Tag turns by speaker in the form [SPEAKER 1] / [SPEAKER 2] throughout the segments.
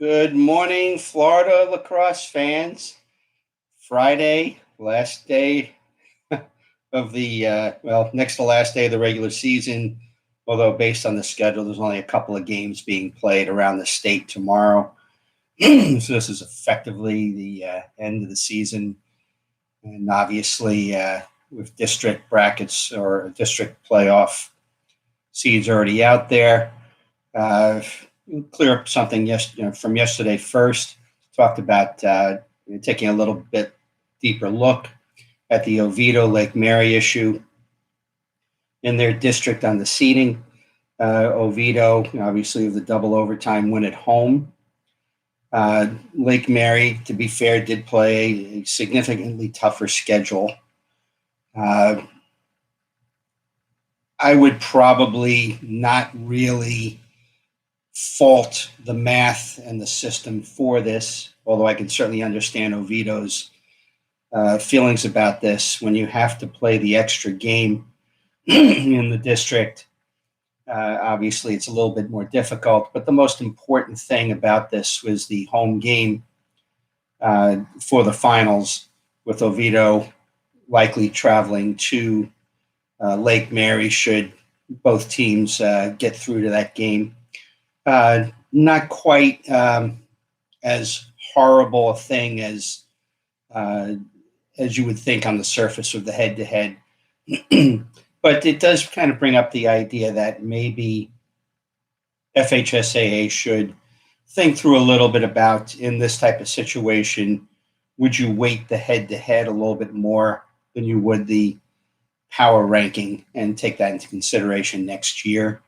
[SPEAKER 1] Good morning, Florida lacrosse fans. Friday, last day of the, next to last day of the regular season. Although, based on the schedule, there's only a couple of games being played around the state tomorrow. So, this is effectively the end of the season. And obviously, with district brackets or district playoff seeds already out there, clear up something from yesterday first. Talked about taking a little bit deeper look at the Oviedo Lake Mary issue in their district on the seeding. Oviedo, obviously, with the double overtime win at home. Lake Mary, to be fair, did play a significantly tougher schedule. I would probably not really fault the math and the system for this, although I can certainly understand Oviedo's feelings about this. When you have to play the extra game in the district, obviously it's a little bit more difficult, but the most important thing about this was the home game for the finals, with Oviedo likely traveling to Lake Mary should both teams get through to that game. Not quite as horrible a thing as you would think on the surface of the head-to-head. But it does kind of bring up the idea that maybe FHSAA should think through a little bit about, in this type of situation, would you weight the head-to-head a little bit more than you would the power ranking and take that into consideration next year?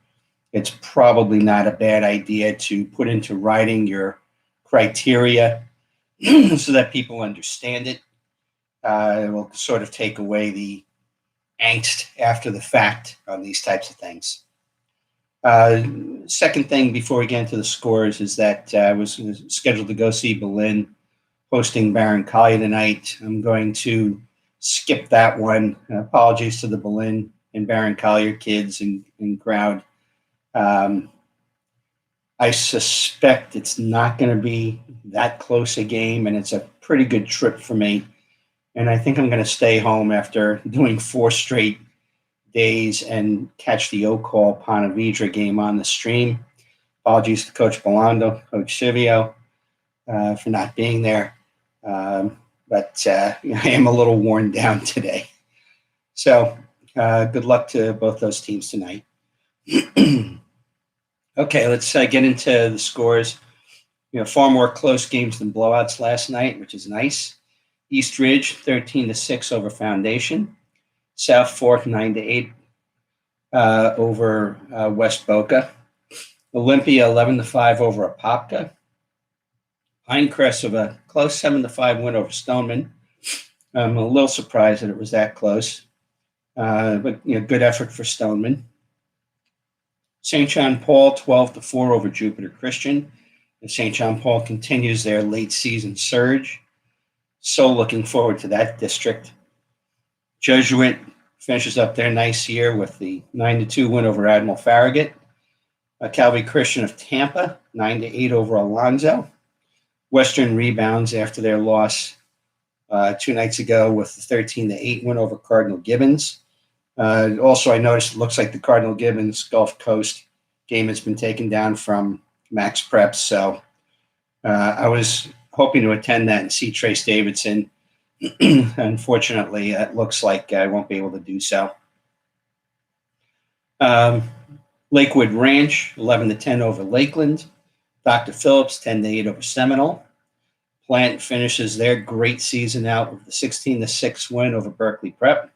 [SPEAKER 1] It's probably not a bad idea to put into writing your criteria so that people understand it. It will sort of take away the angst after the fact on these types of things. Second thing before we get into the scores is that I was scheduled to go see Berlin hosting Baron Collier tonight. I'm going to skip that one. Apologies to the Berlin and Baron Collier kids and crowd. I suspect it's not going to be that close a game, and it's a pretty good trip for me. And I think I'm going to stay home after doing 4 straight days and catch the Ocall Ponte Vedra game on the stream. Apologies to Coach Belando, Coach Silvio, for not being there. But I am a little worn down today. So good luck to both those teams tonight. Okay, let's get into the scores. Far more close games than blowouts last night, which is nice. East Ridge 13-6 over Foundation. South Fork 9-8 over West Boca. Olympia 11-5 over Apopka. Pinecrest with a close 7-5 win over Stoneman. I'm a little surprised that it was that close, but good effort for Stoneman. St. John Paul 12-4 over Jupiter Christian. And St. John Paul continues their late season surge. So looking forward to that district. Jesuit finishes up their nice year with the 9-2 win over Admiral Farragut. Calvary Christian of Tampa 9-8 over Alonzo. Western rebounds after their loss 2 nights ago with the 13-8 win over Cardinal Gibbons. Also, I noticed it looks like the Cardinal Gibbons Gulf Coast game has been taken down from Max Preps. So I was hoping to attend that and see Trace Davidson. Unfortunately, it looks like I won't be able to do so. Lakewood Ranch 11-10 over Lakeland. Dr. Phillips 10-8 over Seminole. Plant finishes their great season out with the 16-6 win over Berkeley Prep.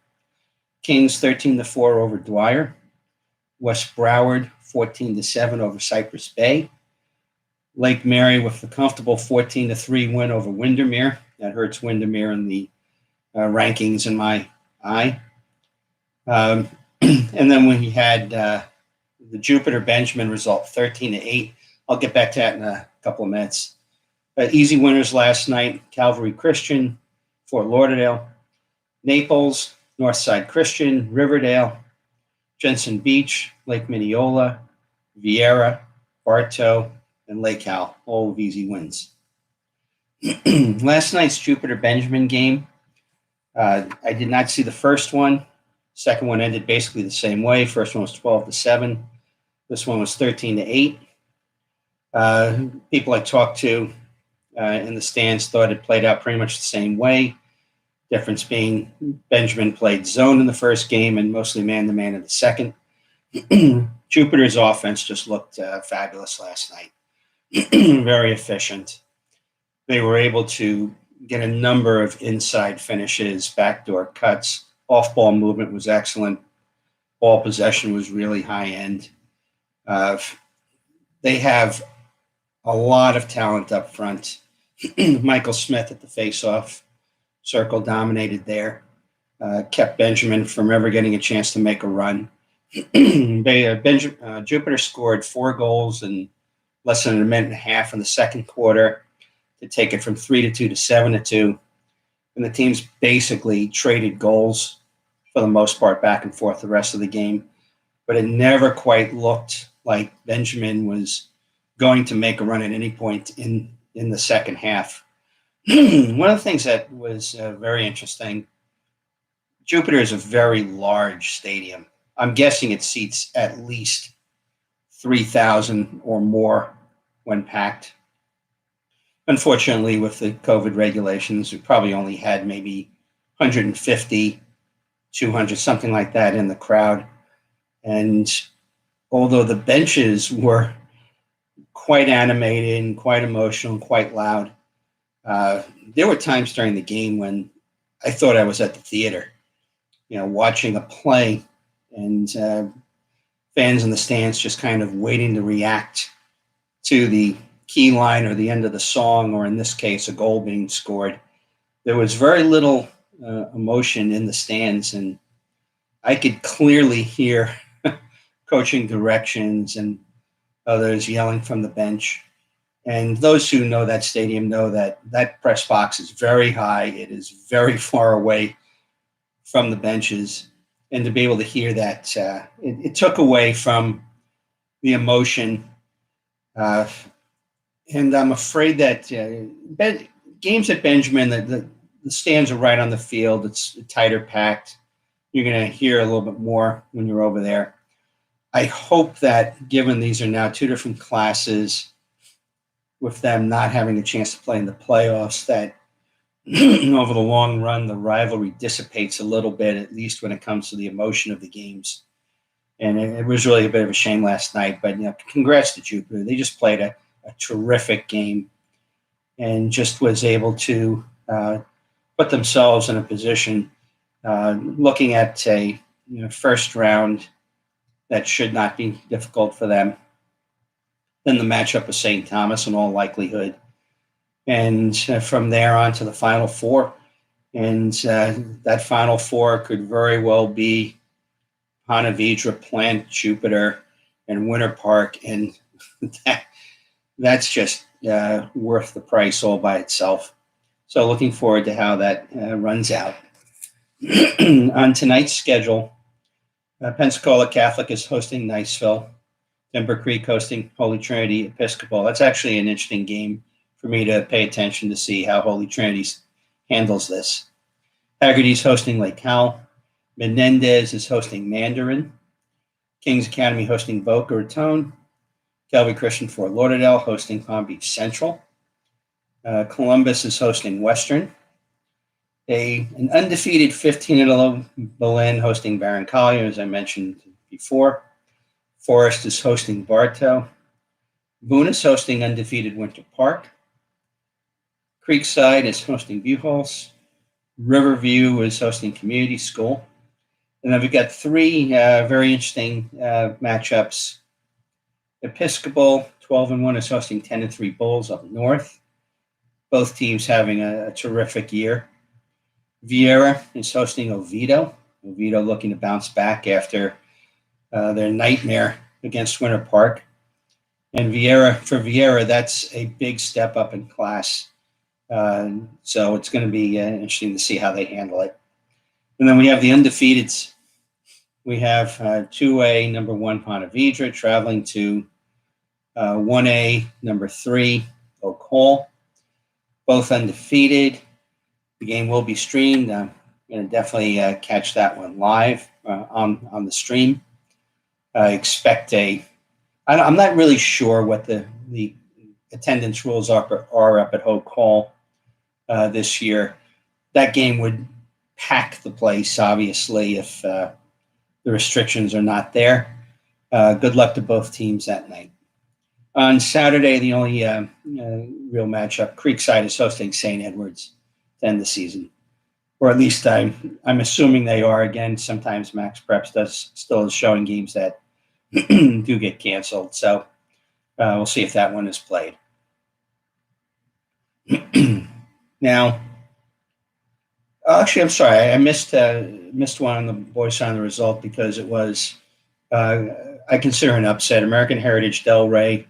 [SPEAKER 1] Kings 13-4 over Dwyer. West Broward 14-7 over Cypress Bay. Lake Mary with the comfortable 14-3 win over Windermere. That hurts Windermere in the rankings in my eye. And then we had the Jupiter Benjamin result 13-8. I'll get back to that in a couple of minutes. Easy winners last night: Calvary Christian, Fort Lauderdale, Naples, Northside Christian, Riverdale, Jensen Beach, Lake Minneola, Vieira, Bartow, and Lake Cal, all with easy wins. Last night's Jupiter Benjamin game, I did not see the first one. Second one ended basically the same way. First one was 12-7. This one was 13-8. People I talked to in the stands thought it played out pretty much the same way. Difference being Benjamin played zone in the first game and mostly man-to-man in the second. Jupiter's offense just looked fabulous last night. Very efficient. They were able to get a number of inside finishes, backdoor cuts. Off-ball movement was excellent. Ball possession was really high-end. They have a lot of talent up front. Michael Smith at the face-off circle dominated there. Kept Benjamin from ever getting a chance to make a run. Jupiter scored 4 goals in less than a minute and a half in the second quarter to take it from 3-2 to 7-2. And the teams basically traded goals for the most part back and forth the rest of the game. But it never quite looked like Benjamin was going to make a run at any point in the second half. One of the things that was very interesting, Jupiter is a very large stadium. I'm guessing it seats at least 3,000 or more when packed. Unfortunately, with the COVID regulations, we probably only had maybe 150, 200, something like that in the crowd. And although the benches were quite animated and quite emotional and quite loud, there were times during the game when I thought I was at the theater, watching a play, and fans in the stands just kind of waiting to react to the key line or the end of the song, or in this case, a goal being scored. There was very little emotion in the stands, and I could clearly hear coaching directions and others yelling from the bench. And those who know that stadium know that that press box is very high. It is very far away from the benches. And to be able to hear that, it took away from the emotion. And I'm afraid that games at Benjamin, the stands are right on the field. It's tighter packed. You're going to hear a little bit more when you're over there. I hope that, given these are now 2 different classes, with them not having a chance to play in the playoffs, that over the long run, the rivalry dissipates a little bit, at least when it comes to the emotion of the games. And it was really a bit of a shame last night, but congrats to Jupiter. They just played a terrific game and just was able to put themselves in a position, looking at a first round that should not be difficult for them. Then the matchup with St. Thomas in all likelihood. And from there on to the Final Four. And that Final Four could very well be Ponte Vedra, Plant, Jupiter, and Winter Park. And that's just worth the price all by itself. So looking forward to how that runs out. On tonight's schedule, Pensacola Catholic is hosting Niceville. Timber Creek hosting Holy Trinity Episcopal. That's actually an interesting game for me to pay attention to see how Holy Trinity handles this. Hagerty's hosting Lake Cal. Menendez is hosting Mandarin. Kings Academy hosting Boca Raton. Calvary Christian Fort Lauderdale hosting Palm Beach Central. Columbus is hosting Western. An undefeated 15-0 Berlin hosting Barron Collier, as I mentioned before. Forest is hosting Bartow. Boone is hosting undefeated Winter Park. Creekside is hosting Buchholz. Riverview is hosting Community School. And then we've got 3 very interesting matchups. Episcopal, 12-1, is hosting 10-3 Bulls up north. Both teams having a terrific year. Vieira is hosting Oviedo. Oviedo looking to bounce back after their nightmare against Winter Park. And for Vieira, that's a big step up in class. So it's going to be interesting to see how they handle it. And then we have the undefeateds. We have 2A number 1 Ponte Vedra traveling to 1A, number 3, Oak Hall, both undefeated. The game will be streamed. I'm going to definitely catch that one live on the stream. I expect I'm not really sure what the attendance rules are up at Oak Hall this year. That game would pack the place, obviously, if the restrictions are not there. Good luck to both teams that night. On Saturday, the only real matchup, Creekside is hosting St. Edwards to end the season. Or at least I'm assuming they are. Again, sometimes Max Preps still is showing games that do get canceled. So we'll see if that one is played. Now, actually, I'm sorry. I missed one on the boys' side of the result because it was, I consider an upset. American Heritage Delray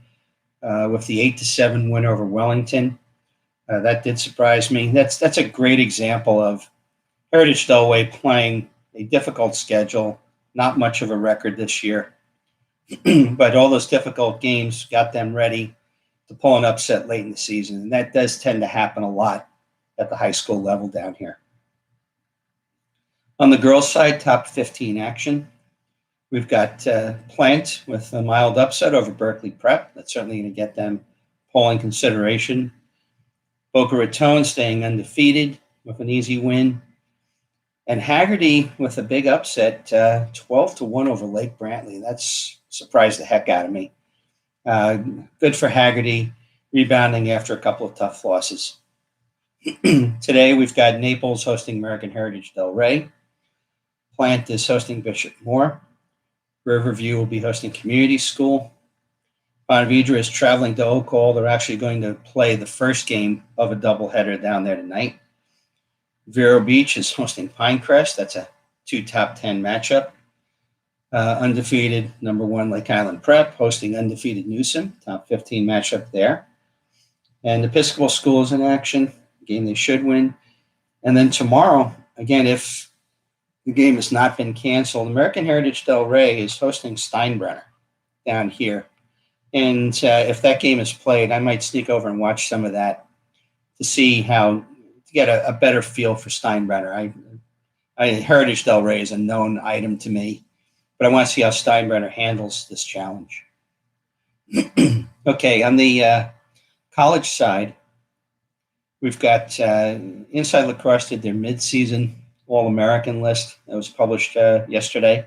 [SPEAKER 1] with the 8-7 win over Wellington. That did surprise me. That's a great example of Heritage Delray playing a difficult schedule, not much of a record this year, but all those difficult games got them ready to pull an upset late in the season, and that does tend to happen a lot at the high school level down here. On the girls' side, top 15 action. We've got Plant with a mild upset over Berkeley Prep. That's certainly going to get them polling consideration. Boca Raton staying undefeated with an easy win. And Haggerty with a big upset, 12-1 over Lake Brantley. That's surprised the heck out of me. Good for Haggerty, rebounding after a couple of tough losses. Today, we've got Naples hosting American Heritage Delray. Plant is hosting Bishop Moore. Riverview will be hosting Community School. Ponte Vedra is traveling to Oak Hall. They're actually going to play the first game of a doubleheader down there tonight. Vero Beach is hosting Pinecrest. That's a 2 top 10 matchup. Undefeated number 1 Lake Island Prep hosting undefeated Newsom. Top 15 matchup there. And Episcopal School is in action. Game they should win. And then tomorrow, again, if the game has not been canceled, American Heritage Delray is hosting Steinbrenner down here. And if that game is played, I might sneak over and watch some of that to get a better feel for Steinbrenner. Heritage Delray is a known item to me, but I want to see how Steinbrenner handles this challenge. Okay, on the college side, we've got Inside Lacrosse did their midseason All-American list that was published yesterday.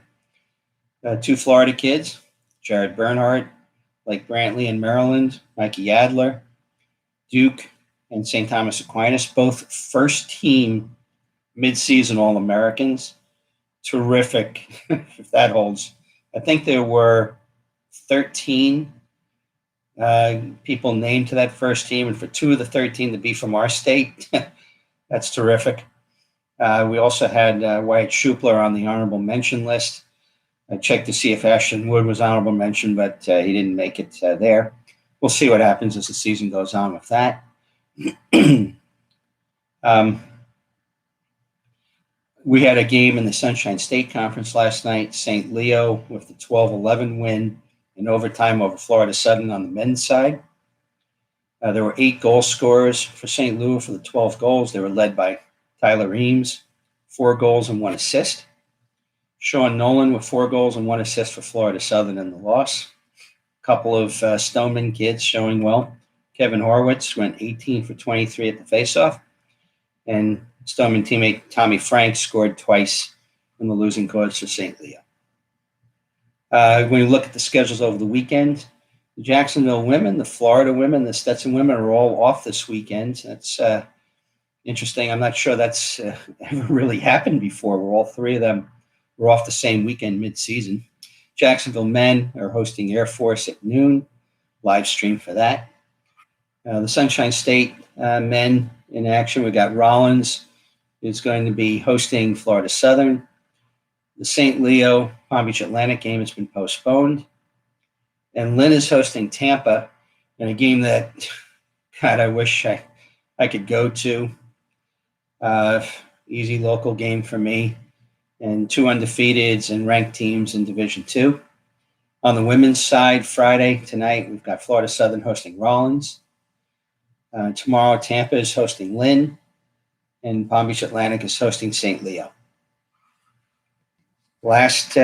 [SPEAKER 1] 2 Florida kids, Jared Bernhardt, Lake Brantley in Maryland, Mikey Adler, Duke, and St. Thomas Aquinas, both first-team midseason All-Americans. Terrific, if that holds. I think there were 13 people named to that first team, and for 2 of the 13 to be from our state, that's terrific. We also had Wyatt Schupler on the honorable mention list. I checked to see if Ashton Wood was honorable mention, but he didn't make it there. We'll see what happens as the season goes on with that. We had a game in the Sunshine State Conference last night. St. Leo with the 12-11 win in overtime over Florida Southern on the men's side. There were 8 goal scorers for St. Louis for the 12 goals. They were led by Tyler Eames, 4 goals and 1 assist. Sean Nolan with 4 goals and 1 assist for Florida Southern in the loss. A couple of Stoneman kids showing well. Kevin Horwitz went 18 for 23 at the faceoff. And Stoneman teammate Tommy Frank scored twice in the losing cause for St. Leo. When you look at the schedules over the weekend, the Jacksonville women, the Florida women, the Stetson women are all off this weekend. That's interesting. I'm not sure that's ever really happened before, where all 3 of them were off the same weekend mid-season. Jacksonville men are hosting Air Force at noon. Live stream for that. The Sunshine State men in action. We got Rollins is going to be hosting Florida Southern. The St. Leo Palm Beach Atlantic game has been postponed. And Lynn is hosting Tampa in a game that, God, I wish I could go to. Easy local game for me. And 2 undefeateds and ranked teams in Division II. On the women's side, Friday tonight, we've got Florida Southern hosting Rollins. Tomorrow, Tampa is hosting Lynn, and Palm Beach Atlantic is hosting St. Leo. Last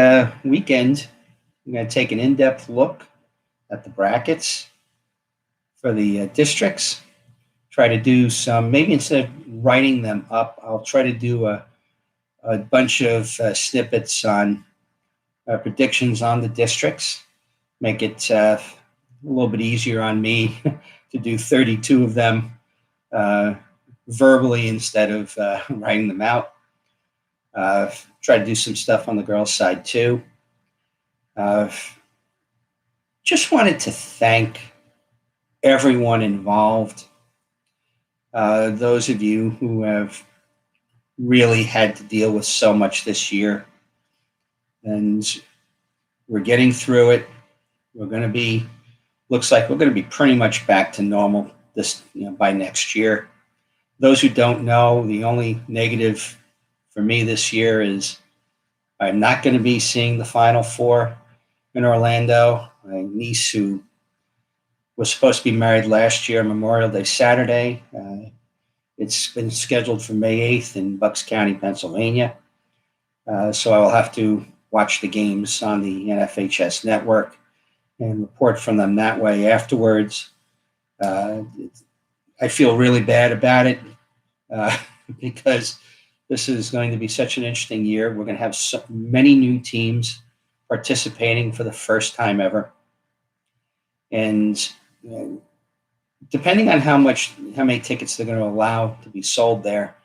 [SPEAKER 1] weekend, I'm going to take an in-depth look at the brackets for the districts. Try to do some, maybe instead of writing them up, I'll try to do a bunch of snippets on predictions on the districts. Make it a little bit easier on me to do 32 of them verbally instead of writing them out. Try to do some stuff on the girls' side too. Just wanted to thank everyone involved. Those of you who have really had to deal with so much this year, and we're getting through it. Looks like we're going to be pretty much back to normal by next year. Those who don't know, the only negative for me this year is I'm not going to be seeing the Final Four in Orlando. My niece, who was supposed to be married last year, Memorial Day Saturday, it's been scheduled for May 8th in Bucks County, Pennsylvania. So I will have to watch the games on the NFHS network and report from them that way afterwards. I feel really bad about it because this is going to be such an interesting year. We're going to have so many new teams participating for the first time ever. And depending on how many tickets they're going to allow to be sold there,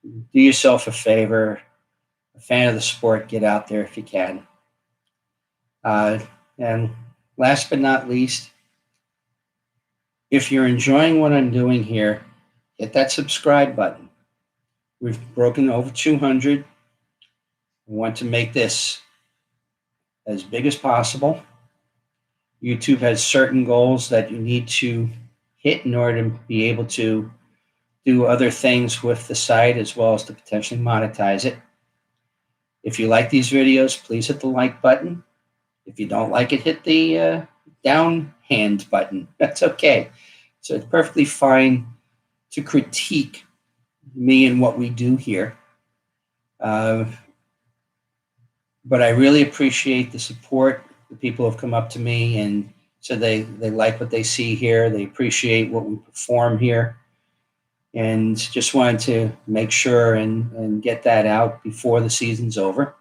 [SPEAKER 1] do yourself a favor. A fan of the sport, get out there if you can. And last but not least, if you're enjoying what I'm doing here, hit that subscribe button. We've broken over 200. We want to make this as big as possible. YouTube has certain goals that you need to hit in order to be able to do other things with the site as well as to potentially monetize it. If you like these videos, please hit the like button. If you don't like it, hit the down hand button. That's okay. So it's perfectly fine to critique me and what we do here. But I really appreciate the support. The people have come up to me and said they like what they see here. They appreciate what we perform here. And just wanted to make sure and get that out before the season's over.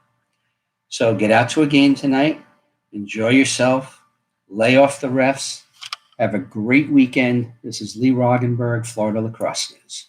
[SPEAKER 1] So get out to a game tonight. Enjoy yourself. Lay off the refs. Have a great weekend. This is Lee Roggenberg, Florida Lacrosse News.